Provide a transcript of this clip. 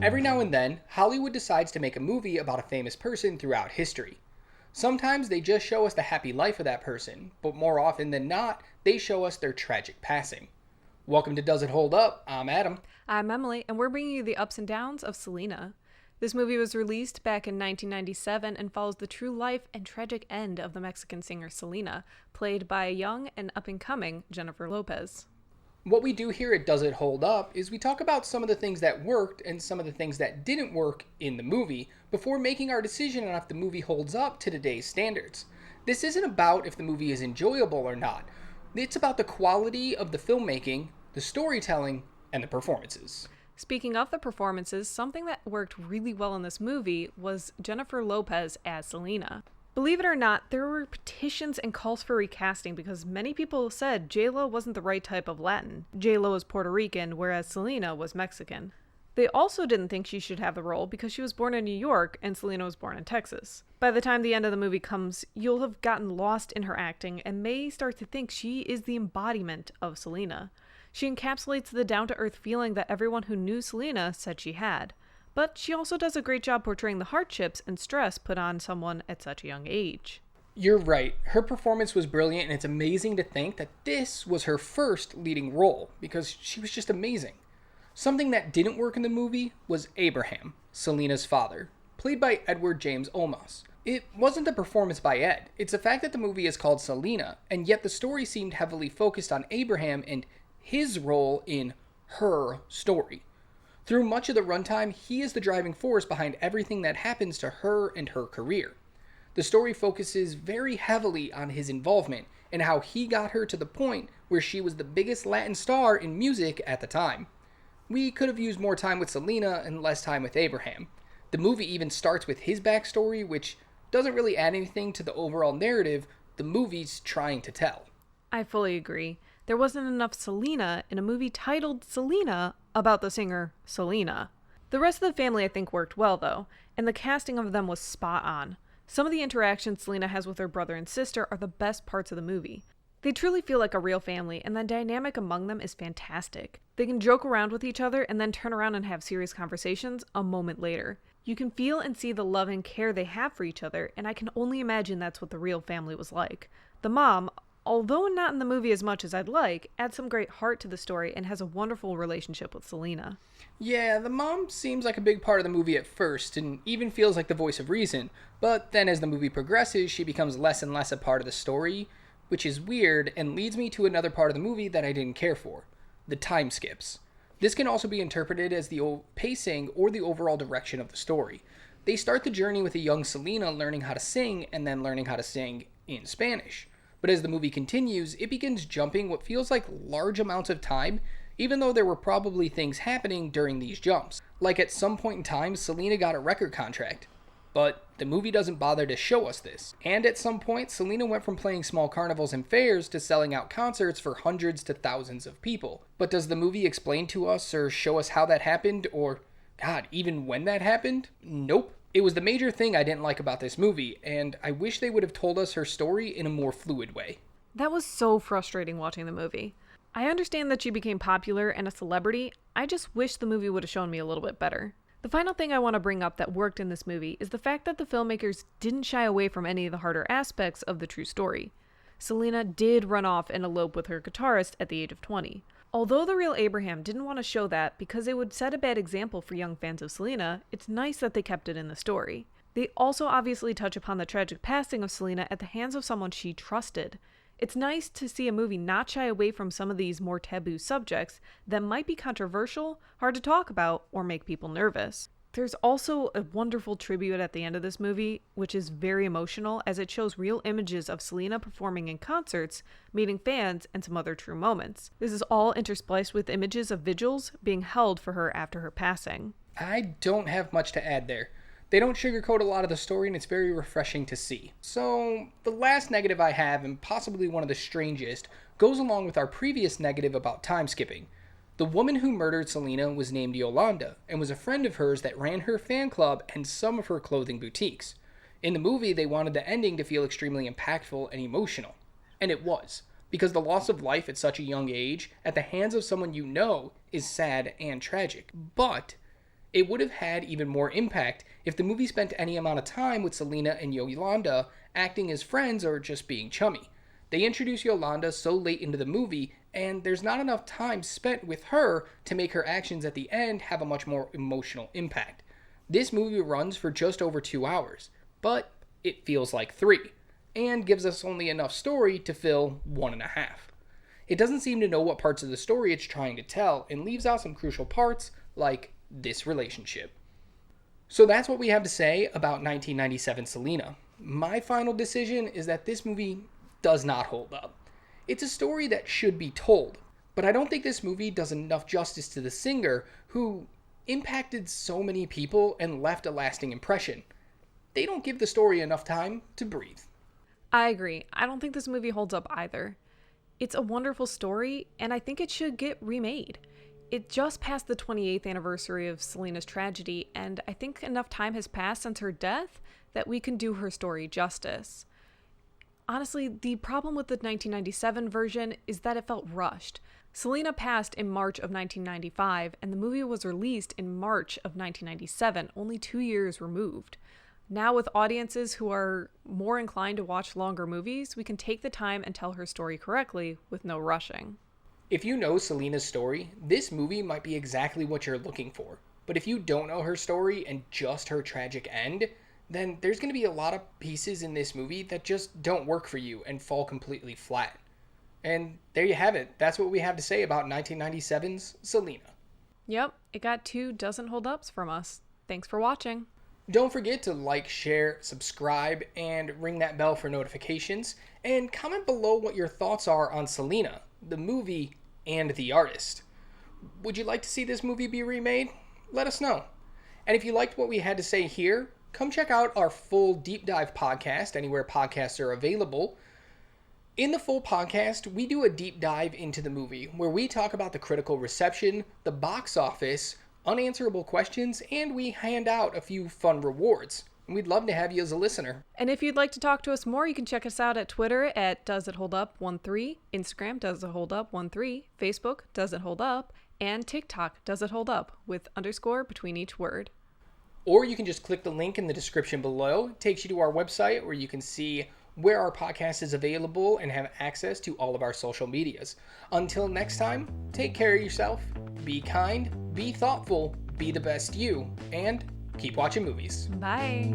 Every now and then, Hollywood decides to make a movie about a famous person throughout history. Sometimes they just show us the happy life of that person, but more often than not, they show us their tragic passing. Welcome to Does It Hold Up? I'm Adam. I'm Emily, and we're bringing you the ups and downs of Selena. This movie was released back in 1997 and follows the true life and tragic end of the Mexican singer Selena, played by a young and up-and-coming Jennifer Lopez. What we do here at Does It Hold Up is we talk about some of the things that worked and some of the things that didn't work in the movie before making our decision on if the movie holds up to today's standards. This isn't about if the movie is enjoyable or not. It's about the quality of the filmmaking, the storytelling, and the performances. Speaking of the performances, something that worked really well in this movie was Jennifer Lopez as Selena. Believe it or not, there were petitions and calls for recasting because many people said J-Lo wasn't the right type of Latin. J-Lo is Puerto Rican, whereas Selena was Mexican. They also didn't think she should have the role because she was born in New York and Selena was born in Texas. By the time the end of the movie comes, you'll have gotten lost in her acting and may start to think she is the embodiment of Selena. She encapsulates the down-to-earth feeling that everyone who knew Selena said she had. But she also does a great job portraying the hardships and stress put on someone at such a young age. You're right. Her performance was brilliant, and it's amazing to think that this was her first leading role, because she was just amazing. Something that didn't work in the movie was Abraham, Selena's father, played by Edward James Olmos. It wasn't the performance by Ed, it's the fact that the movie is called Selena, and yet the story seemed heavily focused on Abraham and his role in her story. Through much of the runtime, he is the driving force behind everything that happens to her and her career. The story focuses very heavily on his involvement and how he got her to the point where she was the biggest Latin star in music at the time. We could have used more time with Selena and less time with Abraham. The movie even starts with his backstory, which doesn't really add anything to the overall narrative the movie's trying to tell. I fully agree. There wasn't enough Selena in a movie titled Selena about the singer Selena. The rest of the family I think worked well though, and the casting of them was spot on. Some of the interactions Selena has with her brother and sister are the best parts of the movie. They truly feel like a real family, and the dynamic among them is fantastic. They can joke around with each other and then turn around and have serious conversations a moment later. You can feel and see the love and care they have for each other, and I can only imagine that's what the real family was like. The mom, although not in the movie as much as I'd like, adds some great heart to the story and has a wonderful relationship with Selena. Yeah, the mom seems like a big part of the movie at first, and even feels like the voice of reason, but then as the movie progresses, she becomes less and less a part of the story, which is weird and leads me to another part of the movie that I didn't care for, the time skips. This can also be interpreted as the pacing or the overall direction of the story. They start the journey with a young Selena learning how to sing and then learning how to sing in Spanish. But as the movie continues, it begins jumping what feels like large amounts of time, even though there were probably things happening during these jumps. Like at some point in time, Selena got a record contract. But the movie doesn't bother to show us this. And at some point, Selena went from playing small carnivals and fairs to selling out concerts for hundreds to thousands of people. But does the movie explain to us or show us how that happened, or, God, even when that happened? Nope. It was the major thing I didn't like about this movie, and I wish they would have told us her story in a more fluid way. That was so frustrating watching the movie. I understand that she became popular and a celebrity, I just wish the movie would have shown me a little bit better. The final thing I want to bring up that worked in this movie is the fact that the filmmakers didn't shy away from any of the harder aspects of the true story. Selena did run off and elope with her guitarist at the age of 20. Although the real Abraham didn't want to show that because it would set a bad example for young fans of Selena, it's nice that they kept it in the story. They also obviously touch upon the tragic passing of Selena at the hands of someone she trusted. It's nice to see a movie not shy away from some of these more taboo subjects that might be controversial, hard to talk about, or make people nervous. There's also a wonderful tribute at the end of this movie, which is very emotional as it shows real images of Selena performing in concerts, meeting fans, and some other true moments. This is all interspliced with images of vigils being held for her after her passing. I don't have much to add there. They don't sugarcoat a lot of the story, and it's very refreshing to see. So, the last negative I have, and possibly one of the strangest, goes along with our previous negative about time skipping. The woman who murdered Selena was named Yolanda, and was a friend of hers that ran her fan club and some of her clothing boutiques. In the movie, they wanted the ending to feel extremely impactful and emotional. And it was, because the loss of life at such a young age, at the hands of someone you know, is sad and tragic. But It would have had even more impact if the movie spent any amount of time with Selena and Yolanda acting as friends or just being chummy. They introduce Yolanda so late into the movie, and there's not enough time spent with her to make her actions at the end have a much more emotional impact. This movie runs for just over 2 hours, but it feels like 3, and gives us only enough story to fill 1.5. It doesn't seem to know what parts of the story it's trying to tell, and leaves out some crucial parts, like this relationship. So that's what we have to say about 1997 Selena. My final decision is that this movie does not hold up. It's a story that should be told, but I don't think this movie does enough justice to the singer who impacted so many people and left a lasting impression. They don't give the story enough time to breathe. I agree. I don't think this movie holds up either. It's a wonderful story, and I think it should get remade. It just passed the 28th anniversary of Selena's tragedy, and I think enough time has passed since her death that we can do her story justice. Honestly, the problem with the 1997 version is that it felt rushed. Selena passed in March of 1995, and the movie was released in March of 1997, only 2 years removed. Now, with audiences who are more inclined to watch longer movies, we can take the time and tell her story correctly with no rushing. If you know Selena's story, this movie might be exactly what you're looking for. But if you don't know her story and just her tragic end, then there's going to be a lot of pieces in this movie that just don't work for you and fall completely flat. And there you have it. That's what we have to say about 1997's Selena. Yep, it got 2 doesn't hold ups from us. Thanks for watching. Don't forget to like, share, subscribe, and ring that bell for notifications. And comment below what your thoughts are on Selena, the movie, and the artist. Would you like to see this movie be remade? Let us know. And if you liked what we had to say here, come check out our full deep dive podcast anywhere podcasts are available. In the full podcast, we do a deep dive into the movie where we talk about the critical reception, the box office, unanswerable questions, and we hand out a few fun rewards. And we'd love to have you as a listener. And if you'd like to talk to us more, you can check us out at Twitter at DoesItHoldUp13, Instagram DoesItHoldUp13, Facebook DoesItHoldUp, and TikTok DoesItHoldUp with underscore between each word. Or you can just click the link in the description below. It takes you to our website where you can see where our podcast is available and have access to all of our social medias. Until next time, take care of yourself, be kind, be thoughtful, be the best you, and keep watching movies. Bye.